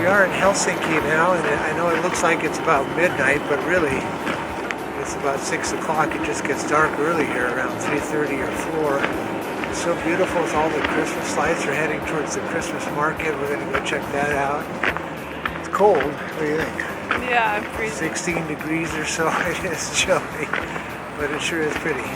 are in Helsinki now, and I know it looks like it's about midnight, but really it's about 6 o'clock. It just gets dark early here, around 3:30 or 4. It's so beautiful with all the Christmas lights. We're heading towards the Christmas market. We're going to go check that out. It's cold. What do you think? Yeah, I'm freezing. 16 degrees or so. It is chilly, but it sure is pretty.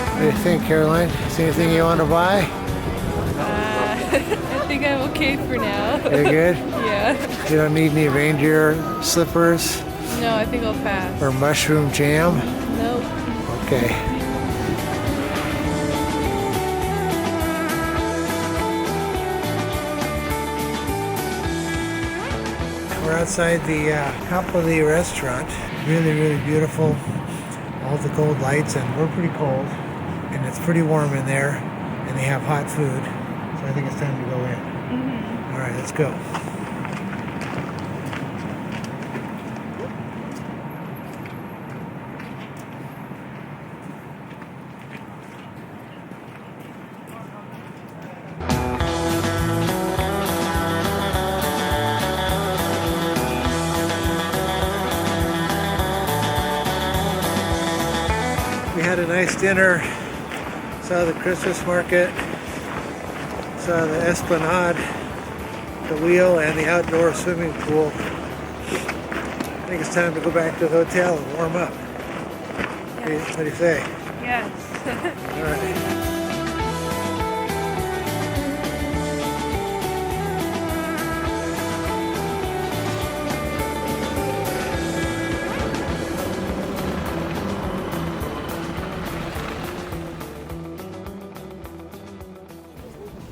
What do you think, Caroline? Is there anything you want to buy? I think I'm okay for now. You're good? Yeah. You don't need any reindeer slippers No, I think I'll pass. or mushroom jam? Nope. Okay. We're outside the Kapoli restaurant. Really, really beautiful. All the gold lights, and we're pretty cold. And it's pretty warm in there, and they have hot food. So I think it's time to go in. Mm-hmm. All right, let's go. We had a nice dinner, saw the Christmas market, saw the esplanade, the wheel, and the outdoor swimming pool. I think it's time to go back to the hotel and warm up. Yes. What do you say? Yes. All right.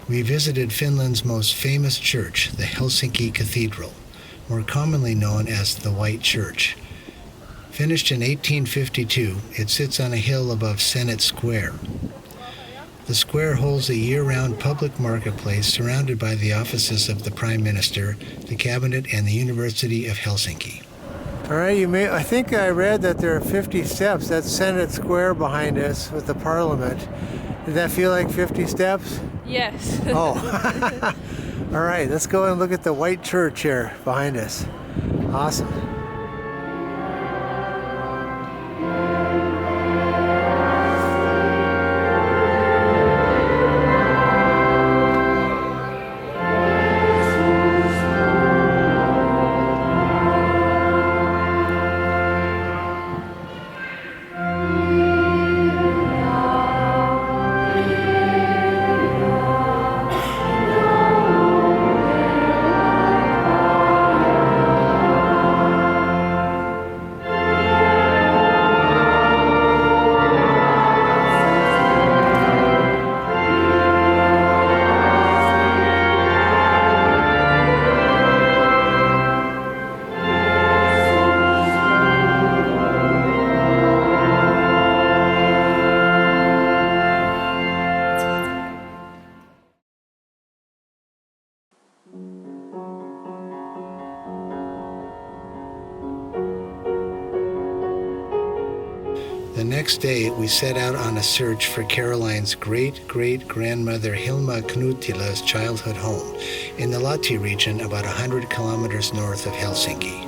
We visited Finland's most famous church, the Helsinki Cathedral, more commonly known as the White Church. Finished in 1852, it sits on a hill above Senate Square. The square holds a year-round public marketplace surrounded by the offices of the Prime Minister, the Cabinet, and the University of Helsinki. All right, I think I read that there are 50 steps. That's Senate Square behind us with the Parliament. Did that feel like 50 steps? Yes. Oh. All right, let's go and look at the White Church here behind us. Awesome. The next day, we set out on a search for Caroline's great-great-grandmother Hilma Knutila's childhood home in the Lahti region about 100 kilometers north of Helsinki.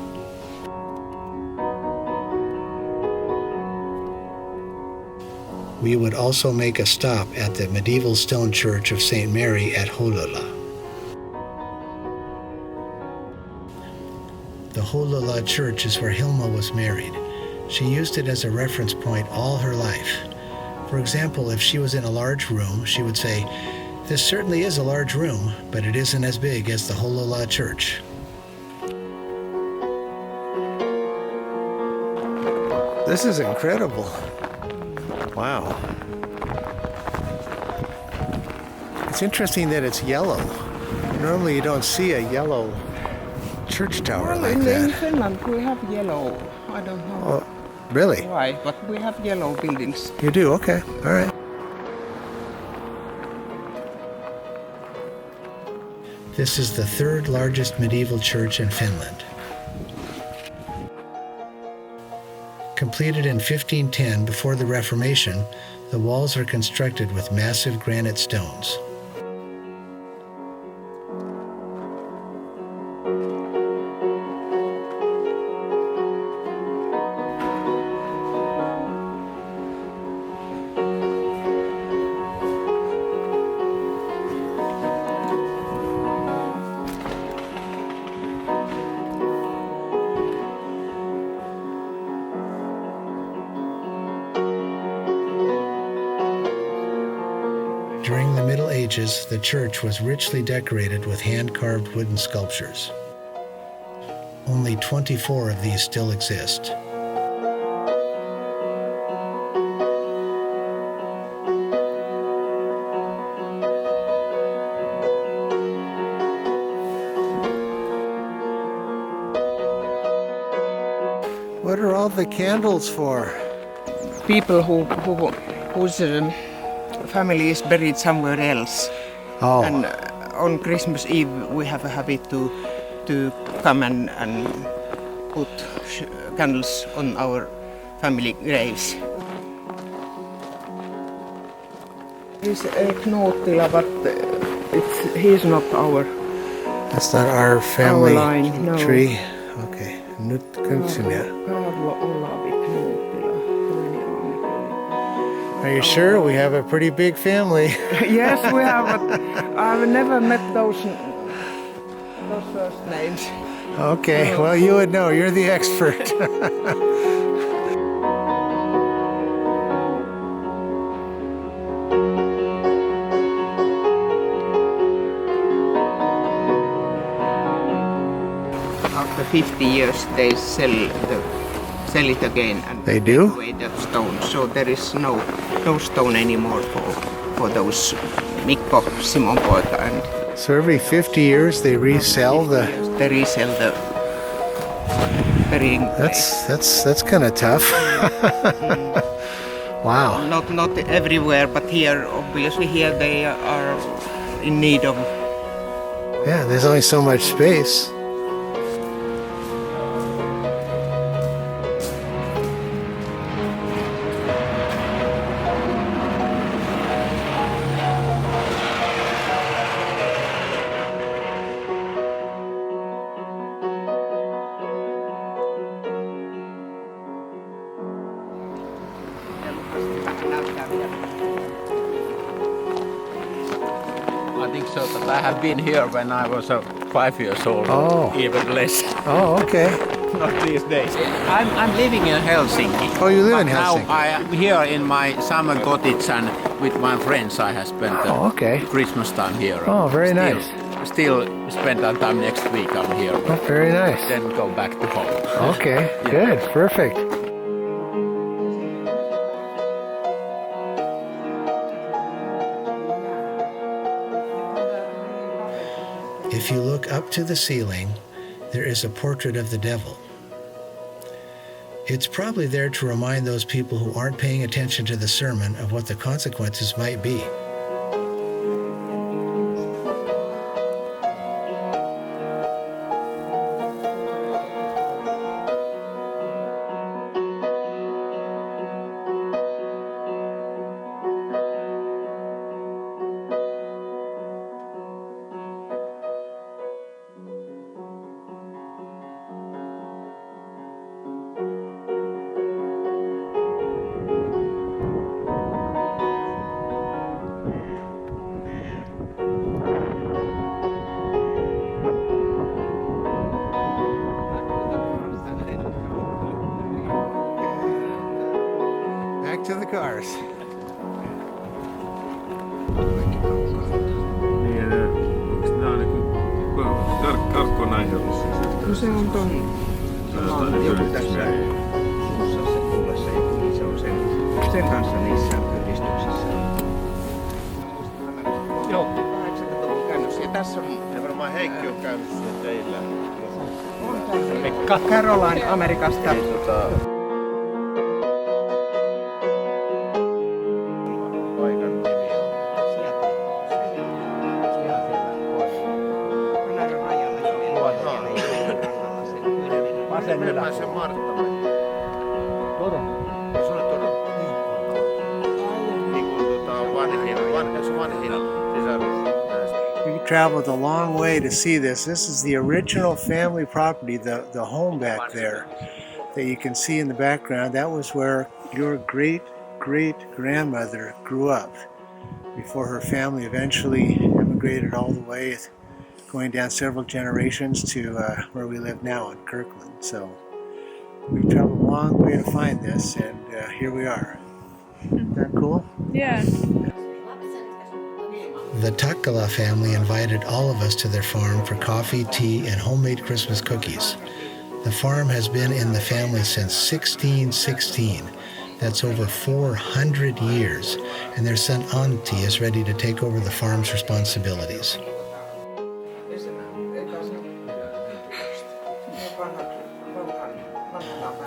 We would also make a stop at the medieval stone church of St. Mary at Hollola. The Hollola church is where Hilma was married. She used it as a reference point all her life. For example, if she was in a large room, she would say, "This certainly is a large room, but it isn't as big as the Hollola church." This is incredible. Wow. It's interesting that it's yellow. Normally you don't see a yellow church tower Well, like in that. Finland we have yellow. I don't know Oh, really? why, but we have yellow buildings. You do? Okay. All right. This is the third largest medieval church in Finland. Completed in 1510 before the Reformation, the walls are constructed with massive granite stones. During the Middle Ages, the church was richly decorated with hand-carved wooden sculptures. Only 24 of these still exist. What are all the candles for? People whose family is buried somewhere else. Oh, And on Christmas Eve we have a habit to come and put candles on our family graves. This is Knoottila, but he's not our that's not our family line, no. tree. Okay. Nyt Kynsinia. Kaarlo Olavi Knoottila. Are you sure? We have a pretty big family. Yes, we have, but I've never met those first names. Okay, well, you would know. You're the expert. After 50 years, they sell it again and They do? take away the stone. So there is no stone anymore for those Mikko, Simon Poika, and So every 50 years they resell the... they resell the burying place. That's kind of tough. Wow. Not everywhere, but here, obviously, here they are in need of. Yeah, there's only so much space. I think so, that I have been here when I was 5 years old, Oh. even less, Oh, okay. not these days. I'm living in Helsinki. Oh, you live in But Helsinki. Now I am here in my summer cottage, and with my friends I have spent the Oh, okay. Christmas time here. Oh, very Still- nice. Still spend that time next week I'm here, Oh, very nice. then go back to home. Okay, good, perfect. If you look up to the ceiling, there is a portrait of the devil. It's probably there to remind those people who aren't paying attention to the sermon of what the consequences might be. Back to the cars. Niin, onks nää niinku karkko näin jollain? No se on ton joku tässä Sussassa kullassa joku, niin se on sen kanssa niissä yhdistyksissä. Joo. 80-luvun käännös. Ja tässä on Ja varmaan Heikki on käynyt siellä teillä. Caroline Amerikasta. We traveled a long way to see this. This is the original family property, the home back there that you can see in the background. That was where your great-great-grandmother grew up before her family eventually immigrated all the way, going down several generations to where we live now in Kirkland. So we've traveled a long way to find this, and here we are. Isn't that cool? Yeah. The Takkala family invited all of us to their farm for coffee, tea, and homemade Christmas cookies. The farm has been in the family since 1616. That's over 400 years, and their son Antti is ready to take over the farm's responsibilities.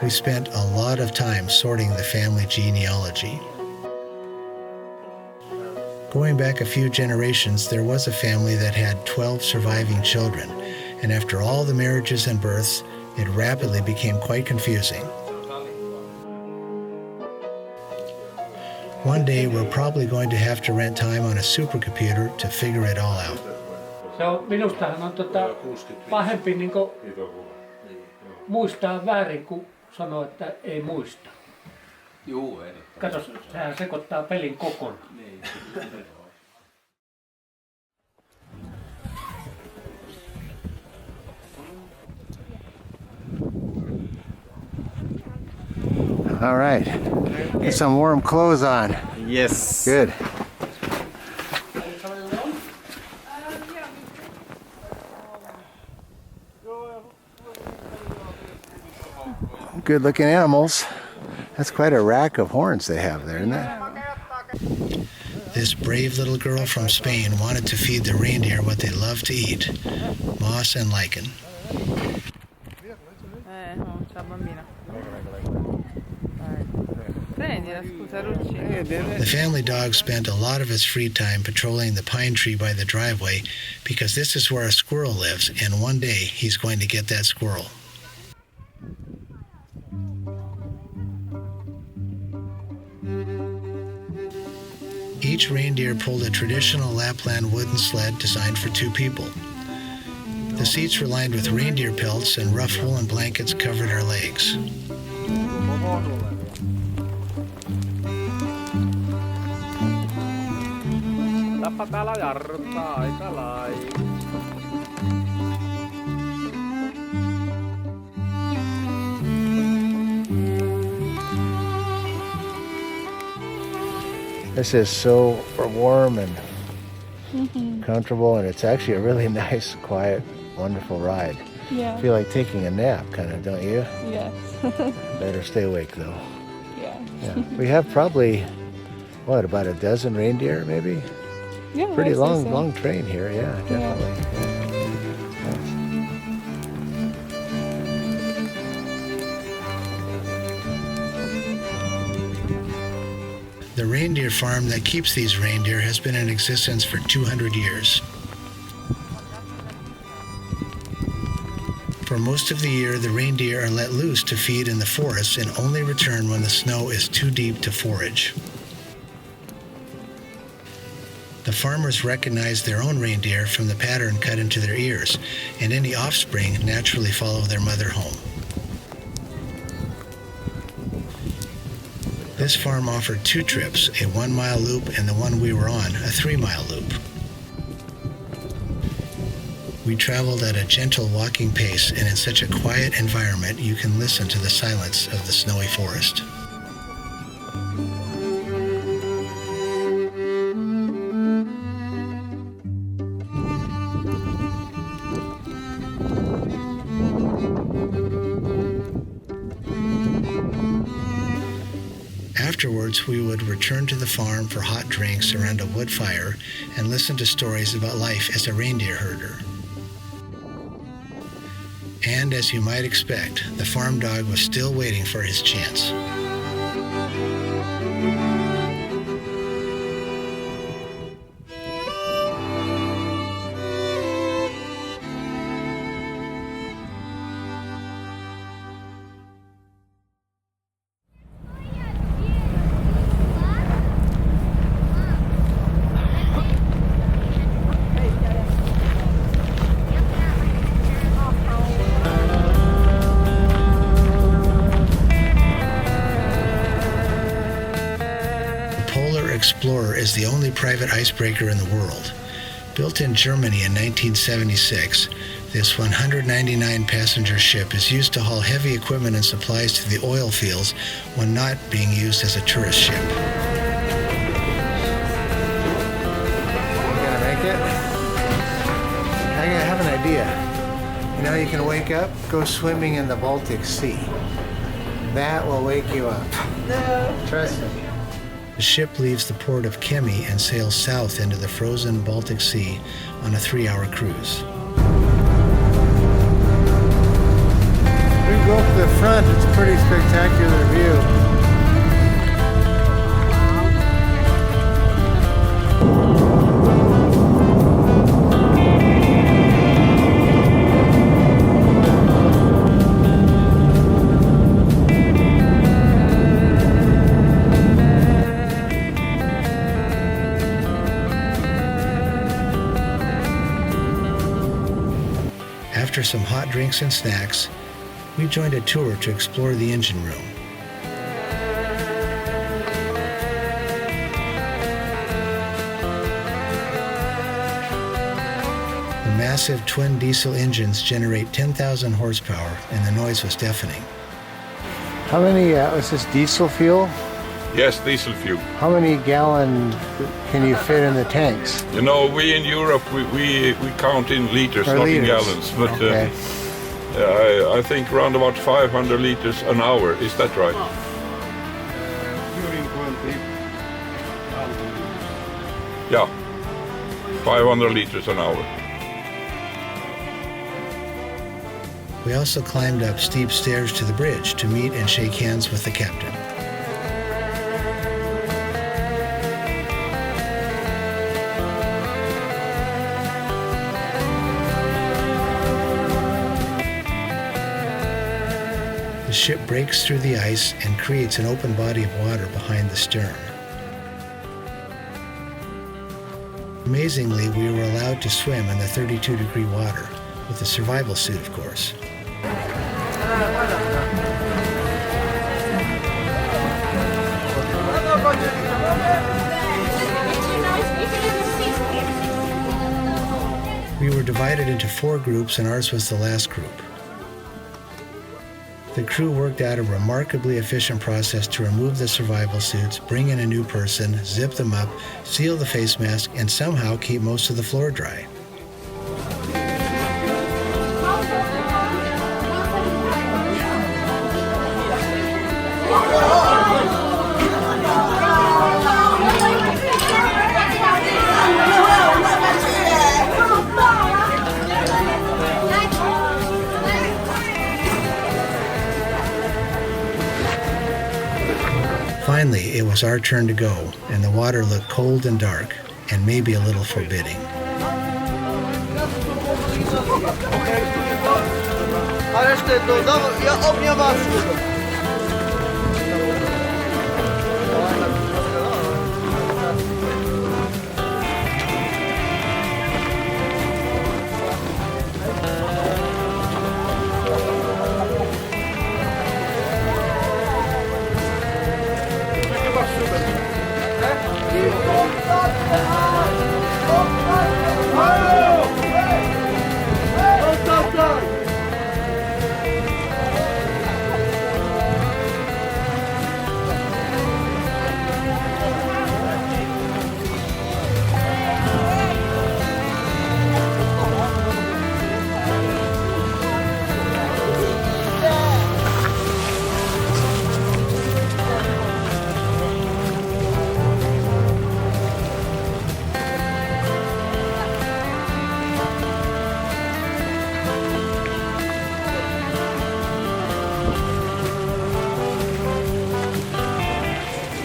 We spent a lot of time sorting the family genealogy. Going back a few generations, there was a family that had 12 surviving children, and after all the marriages and births, it rapidly became quite confusing. One day, we're probably going to have to rent time on a supercomputer to figure it all out. So minustahan on pahempi niinku muistaa väärin, kun sanoo, että ei muista. Juu, Kato, sehän sekoittaa pelin kokonaan. All right, get some warm clothes on. Yes. Good. Good looking animals. That's quite a rack of horns they have there, isn't it? This brave little girl from Spain wanted to feed the reindeer what they love to eat, moss and lichen. The family dog spent a lot of his free time patrolling the pine tree by the driveway because this is where a squirrel lives, and one day he's going to get that squirrel. Each reindeer pulled a traditional Lapland wooden sled designed for two people. The seats were lined with reindeer pelts and rough woolen blankets covered our legs. This is so warm and comfortable, and it's actually a really nice, quiet, wonderful ride. Yeah. I feel like taking a nap, kind of, don't you? Yes. Better stay awake, though. Yeah. Yeah. We have probably, what, about a dozen reindeer, maybe? Yeah. Pretty I'd say long, so. long train here, yeah, definitely. The reindeer farm that keeps these reindeer has been in existence for 200 years. For most of the year, the reindeer are let loose to feed in the forests and only return when the snow is too deep to forage. The farmers recognize their own reindeer from the pattern cut into their ears, and any offspring naturally follow their mother home. This farm offered two trips, a 1-mile loop and the one we were on, a 3-mile loop. We traveled at a gentle walking pace, and in such a quiet environment you can listen to the silence of the snowy forest. Afterwards, we would return to the farm for hot drinks around a wood fire and listen to stories about life as a reindeer herder. And as you might expect, the farm dog was still waiting for his chance. Explorer is the only private icebreaker in the world. Built in Germany in 1976, this 199-passenger ship is used to haul heavy equipment and supplies to the oil fields when not being used as a tourist ship. You gonna make it? I have an idea. You know, you can wake up, go swimming in the Baltic Sea. That will wake you up. No. Trust me. The ship leaves the port of Kemi and sails south into the frozen Baltic Sea on a 3-hour cruise. We go up to the front, it's a pretty spectacular view. After some hot drinks and snacks, we joined a tour to explore the engine room. The massive twin diesel engines generate 10,000 horsepower, and the noise was deafening. How many, is this diesel fuel? Yes, diesel fuel. How many gallon can you fit in the tanks? You know, we in Europe, we count in liters, Or not liters. in gallons. But Okay. I think around about 500 liters an hour. Is that right? Yeah, 500 liters an hour. We also climbed up steep stairs to the bridge to meet and shake hands with the captain. The ship breaks through the ice and creates an open body of water behind the stern. Amazingly, we were allowed to swim in the 32-degree water, with a survival suit, of course. We were divided into 4 groups, and ours was the last group. The crew worked out a remarkably efficient process to remove the survival suits, bring in a new person, zip them up, seal the face mask, and somehow keep most of the floor dry. Finally, it was our turn to go, and the water looked cold and dark, and maybe a little forbidding.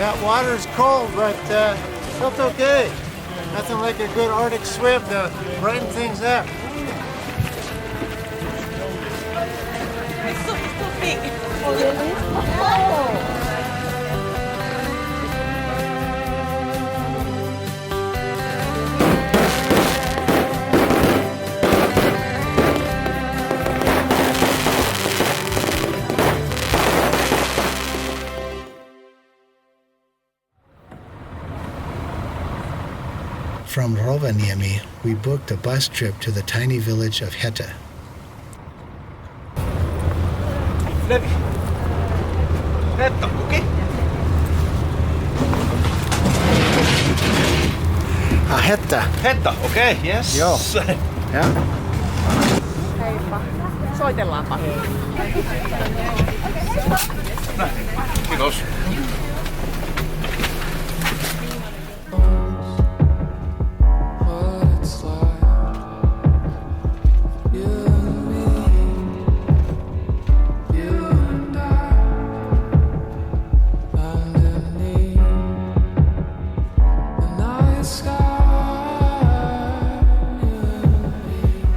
That water's cold, but felt okay. Nothing like a good Arctic swim to brighten things up. From Rovaniemi, we booked a bus trip to the tiny village of Hetta. Levi. Hetta, okei? Hetta. Hetta, okei, yes. Joo. Ja. Heippa. Soitellaanpa. Kiitos.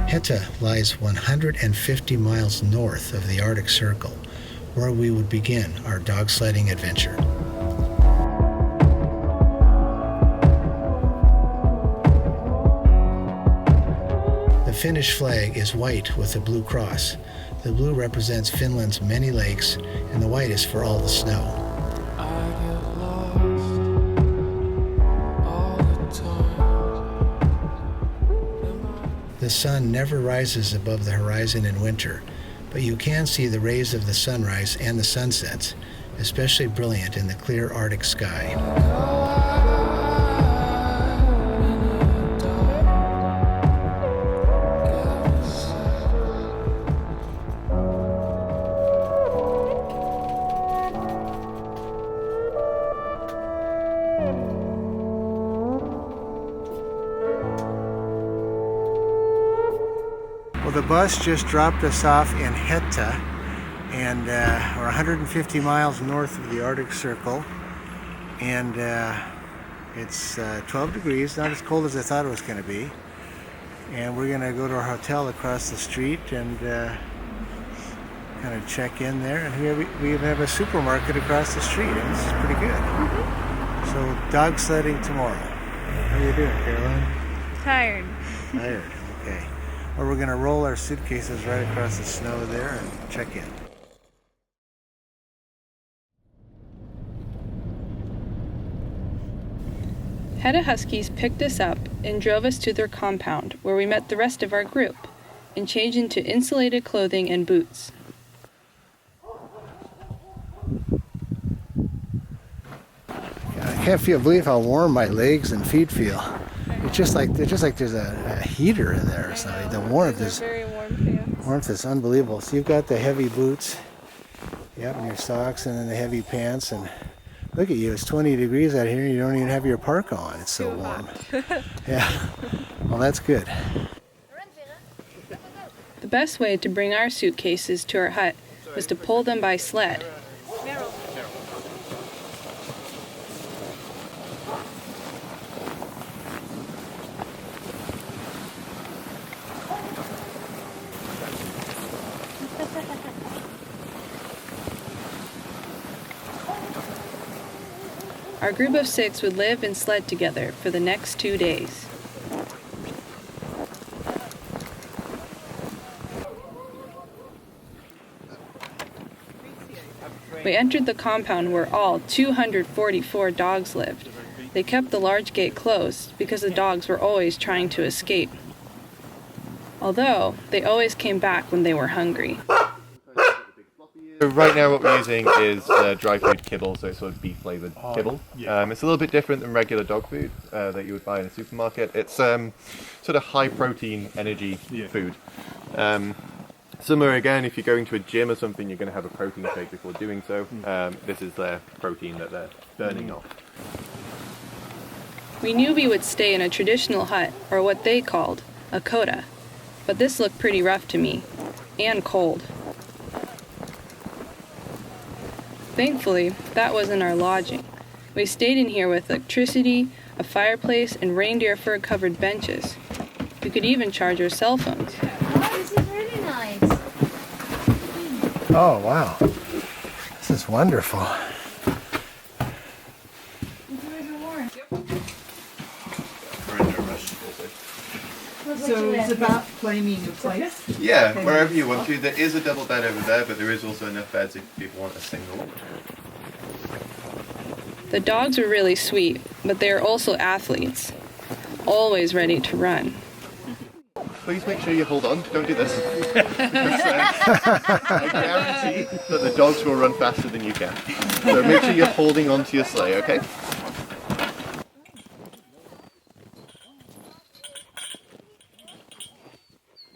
Hetta lies 150 miles north of the Arctic Circle, where we would begin our dog sledding adventure. The Finnish flag is white with a blue cross. The blue represents Finland's many lakes, and the white is for all the snow. The sun never rises above the horizon in winter, but you can see the rays of the sunrise and the sunsets, especially brilliant in the clear Arctic sky. Well, the bus just dropped us off in Hetta, and we're 150 miles north of the Arctic Circle, and it's 12 degrees, not as cold as I thought it was going to be. And we're going to go to our hotel across the street and kind of check in there. And we even have a supermarket across the street, and this is pretty good. So dog sledding tomorrow. How are you doing, Caroline? Tired. Tired, okay. Well, we're going to roll our suitcases right across the snow there and check in. Hetta Huskies picked us up and drove us to their compound, where we met the rest of our group and changed into insulated clothing and boots. I can't believe how warm my legs and feet feel. It's just like there's a heater in there or something. The warmth is Very warm pants. warmth is unbelievable. So you've got the heavy boots, yep, and your socks, and then the heavy pants. And look at you, it's 20 degrees out here, and you don't even have your parka on. It's so warm. Yeah. Well, that's good. The best way to bring our suitcases to our hut was to pull them by sled. Our group of 6 would live and sled together for the next 2 days. We entered the compound where all 244 dogs lived. They kept the large gate closed because the dogs were always trying to escape. Although, they always came back when they were hungry. So right now what we're using is dry food kibble, so it's sort of beef flavoured kibble. It's a little bit different than regular dog food that you would buy in a supermarket. It's sort of high protein energy food. Similar again, if you're going to a gym or something, you're going to have a protein shake before doing so. This is their protein that they're burning off. We knew we would stay in a traditional hut, or what they called a coda, but this looked pretty rough to me, and cold. Thankfully, that wasn't our lodging. We stayed in here with electricity, a fireplace, and reindeer fur-covered benches. You could even charge your cell phones. Oh, this is really nice. Oh, wow. This is wonderful. So it's about claiming a place? Yeah, wherever you want to. There is a double bed over there, but there is also enough beds if people want a single. The dogs were really sweet, but they are also athletes, always ready to run. Please make sure you hold on. Don't do this. I guarantee that the dogs will run faster than you can. So make sure you're holding on to your sleigh, okay?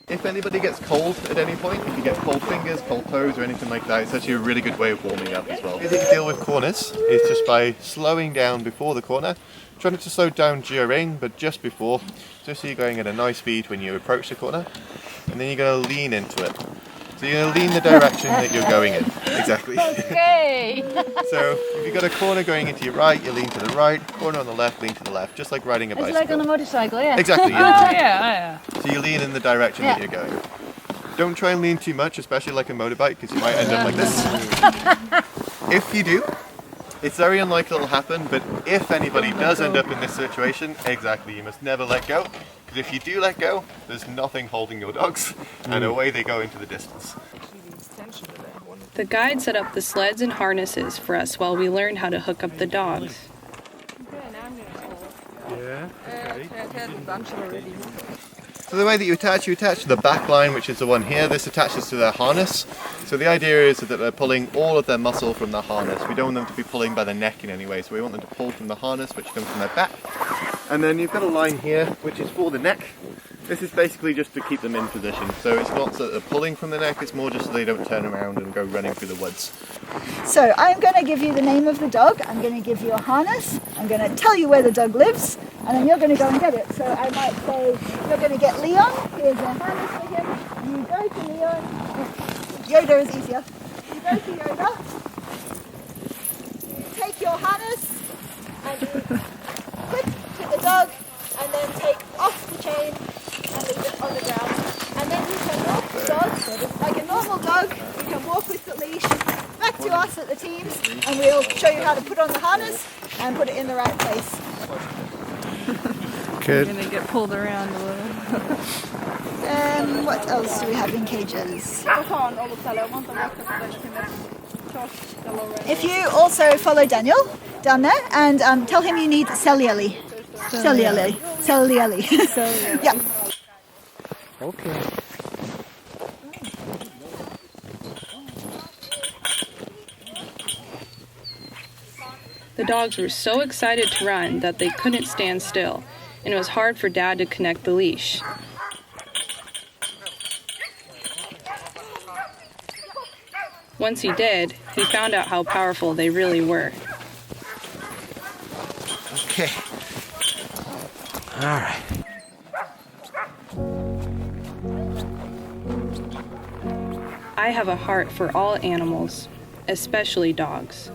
If anybody gets cold at any point, if you get cold fingers, cold toes or anything like that, it's actually a really good way of warming up as well. The way to deal with corners is just by slowing down before the corner. Try not to slow down during, but just before, just so you're going at a nice speed when you approach the corner. And then you're going to lean into it. So you're going to lean the direction that you're going in. Exactly. Okay. So if you've got a corner going into your right, you lean to the right, corner on the left, lean to the left, just like riding a bicycle. It's like on a motorcycle, yeah. Exactly. Oh, yeah. So you lean in the direction that you're going. Don't try and lean too much, especially like a motorbike, because you might end up like this. If you do, it's very unlikely it'll happen, but if anybody does end up in this situation, exactly, you must never let go. Because if you do let go, there's nothing holding your dogs, and away they go into the distance. The guide set up the sleds and harnesses for us while we learned how to hook up the dogs. So the way that you attach to the back line, which is the one here. This attaches to their harness. So the idea is that they're pulling all of their muscle from the harness. We don't want them to be pulling by the neck in any way, so we want them to pull from the harness, which comes from their back. And then you've got a line here, which is for the neck. This is basically just to keep them in position. So it's not so that they're pulling from the neck, it's more just so they don't turn around and go running through the woods. So I'm going to give you the name of the dog, I'm going to give you a harness, I'm going to tell you where the dog lives, and then you're going to go and get it. So I might say, you're going to get Leon, here's a harness for him, you go to Leon, Yoda is easier, you go to Yoda, you take your harness, and you put to the dog, and then take off the chain, and leave it on the ground. And then you can walk the dog, so it's like a normal dog, you can walk with the leash, back to us at the teams, and we'll show you how to put on the harness and put it in the right place. Good. You're gonna get pulled around a little. What else do we have in cages? If you also follow Daniel down there and tell him you need cellularly. Cellularly. Yeah. Okay. The dogs were so excited to run that they couldn't stand still, and it was hard for Dad to connect the leash. Once he did, he found out how powerful they really were. Okay. All right. I have a heart for all animals, especially dogs.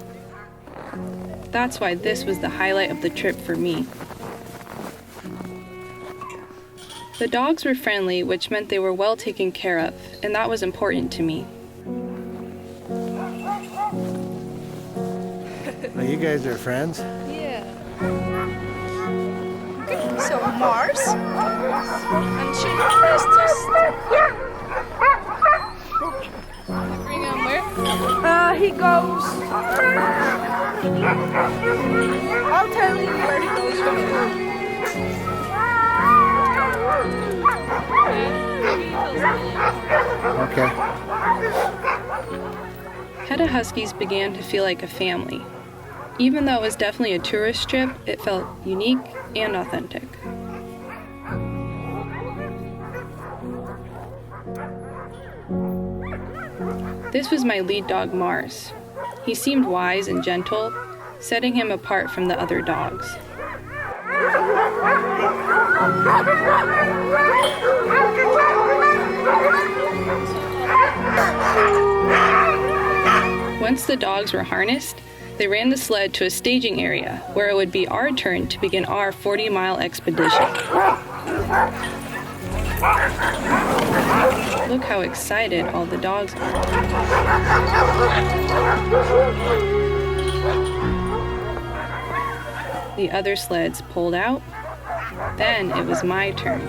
That's why this was the highlight of the trip for me. The dogs were friendly, which meant they were well taken care of, and that was important to me. Well, you guys are friends? Yeah. So Mars, and she first just bring him where? He goes. I'll tell you where he goes from here. Okay. Hedda Huskies began to feel like a family. Even though it was definitely a tourist trip, it felt unique and authentic. This was my lead dog, Mars. He seemed wise and gentle, setting him apart from the other dogs. Once the dogs were harnessed, They ran the sled to a staging area where it would be our turn to begin our 40-mile expedition. Look how excited all the dogs are. The other sleds pulled out. Then it was my turn.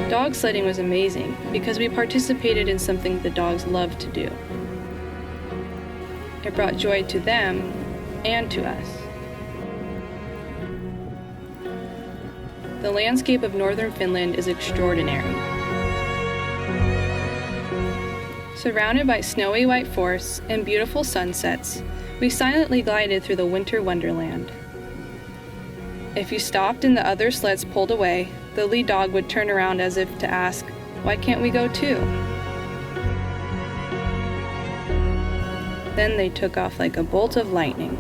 Dog sledding was amazing because we participated in something the dogs loved to do. It brought joy to them and to us. The landscape of northern Finland is extraordinary. Surrounded by snowy white forests and beautiful sunsets, we silently glided through the winter wonderland. If you stopped and the other sleds pulled away, the lead dog would turn around as if to ask, "Why can't we go too?" Then they took off like a bolt of lightning.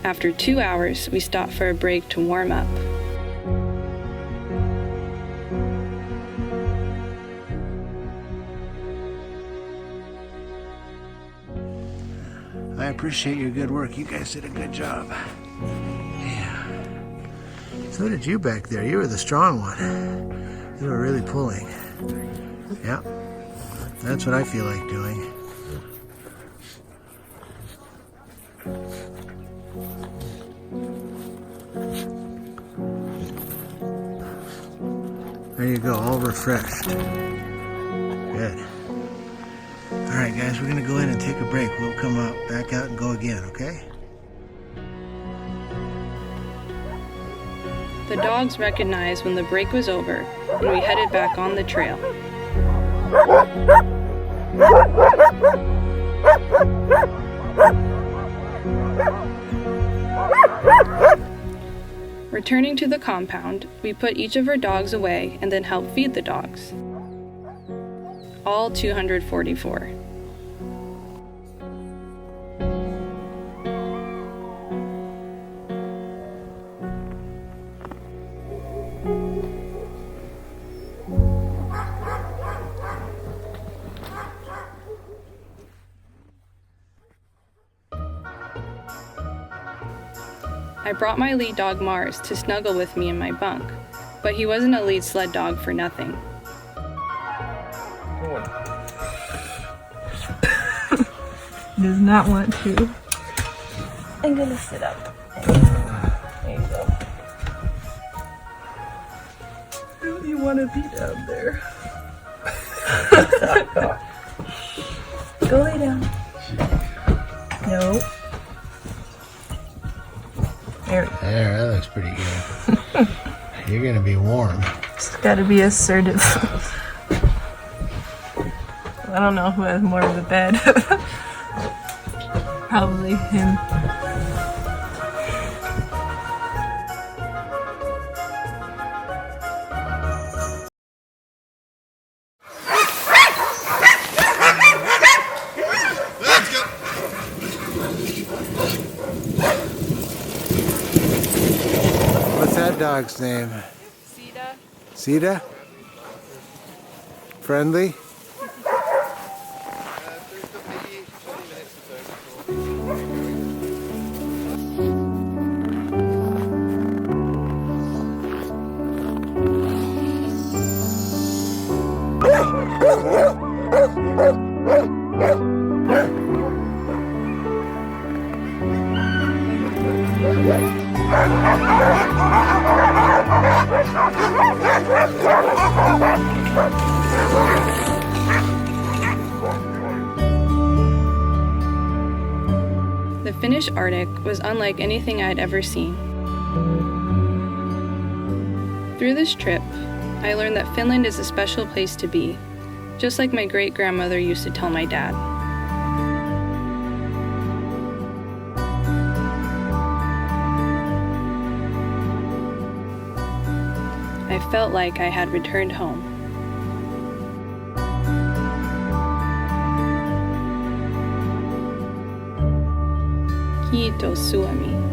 After 2 hours, we stopped for a break to warm up. I appreciate your good work. You guys did a good job. Yeah. So did you back there. You were the strong one. You were really pulling. Yeah. That's what I feel like doing. There you go, all refreshed. Good. All right, guys, we're gonna go in and take a break. We'll come back out and go again, okay? The dogs recognized when the break was over, and we headed back on the trail. Returning to the compound, we put each of our dogs away and then helped feed the dogs. All 244. I brought my lead dog Mars to snuggle with me in my bunk, but he wasn't a lead sled dog for nothing. Does not want to. I'm gonna sit up. There you go. Don't you want to be down there? Go lay down. No. There we go. There, that looks pretty good. You're gonna be warm. Just gotta be assertive. I don't know who has more of the bed. Probably him. What's that dog's name? Sita. Sita? Friendly? The Finnish Arctic was unlike anything I had ever seen. Through this trip, I learned that Finland is a special place to be, just like my great-grandmother used to tell my dad. I felt like I had returned home. Kiitos Suomi.